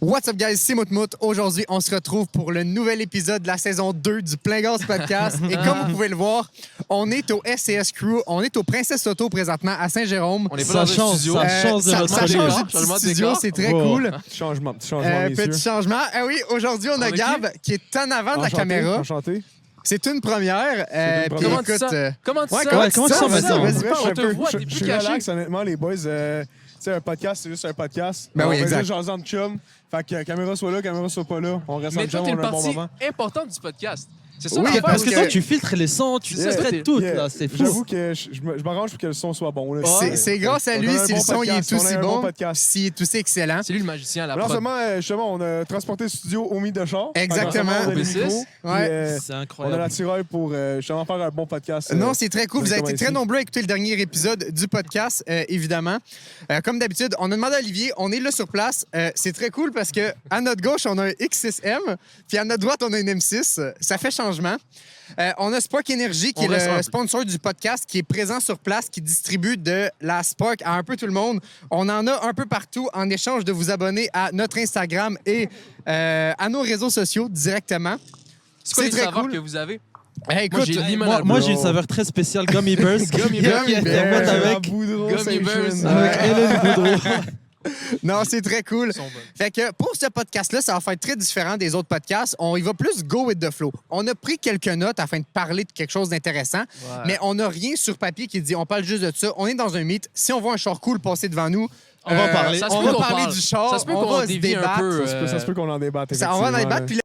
What's up, guys? C'est Moutmout. Aujourd'hui, on se retrouve pour le nouvel épisode de la saison 2 du Plein Gaz Podcast. Et comme vous pouvez le voir, on est au SCS Crew. On est au Princesse Auto présentement à Saint-Jérôme. On est pas dans un studio. Ça change de ça notre change décor. de petit Changement de studio, décor. c'est très cool. Petit changement, Petit messieurs. changement. Ah oui, aujourd'hui, on a Avec Gab qui est en avant de la caméra. Enchanté. C'est une première. une Puis Comment tu écoute, sens? Comment tu ouais, sens? comment tu tu sens, maintenant? vas-y, Vrai, On te voit, je t'es plus suis caché. relax, honnêtement, les boys. Tu sais, un podcast, c'est juste un podcast. Ben oui, on exact. juste jaser entre chum. Fait que caméra soit là, caméra soit pas là. On reste en Mais toi, chum, t'es on une a un bon partie moment. importante du podcast. C'est ça Oui, l'affaire, parce Parce que que- toi, tu filtres les sons, tu Yeah, traites tout, Yeah. là, c'est fou. J'avoue que je m'arrange pour que le son soit bon. Là. c'est grâce à On lui a un si bon le son il est podcast, on a aussi un bon, podcast. s'il est aussi excellent. C'est lui le magicien à la Non prod. seulement, justement, on a transporté le studio au mythe de char. Exactement. On a Au le B6. micro, puis, Ouais. C'est on a incroyable. la tiraille pour justement faire un bon podcast. Non, c'est très cool. Vous avez été directement très ici. nombreux à écouter le dernier épisode du podcast, évidemment. Comme d'habitude, on a demandé à Olivier, on est là sur place. C'est très cool parce que à notre gauche, on a un X6M, puis à notre droite, on a une M6. Ça fait changement. On a Spark Energy, qui On est reste le humble. sponsor du podcast, qui est présent sur place, qui distribue de la Spark à un peu tout le monde. On en a un peu partout en échange de vous abonner à notre Instagram et à nos réseaux sociaux directement. C'est quoi c'est les très saveurs cool. que vous avez? Hey, Moi, écoute, j'ai Moi, limonade. moi, j'ai une saveur très spéciale, Gummy Bears. Gummy Bears. qui est avec Gummy Bears. Hélène Boudreau. non, c'est très cool. Ils sont bonnes. Fait que pour ce podcast-là, ça va être très différent des autres podcasts. On y va plus go with the flow. On a pris quelques notes afin de parler de quelque chose d'intéressant, mais on n'a rien sur papier qui dit on parle juste de ça. On est dans un mythe. Si on voit un char cool passer devant nous, On va en parler. Ça se on peut va qu'on parler parle. du char, Ça se peut on qu'on va se dévie un débattre. peu. Ça se peut qu'on en débatte. Ça, on va en effectivement, débattre. Puis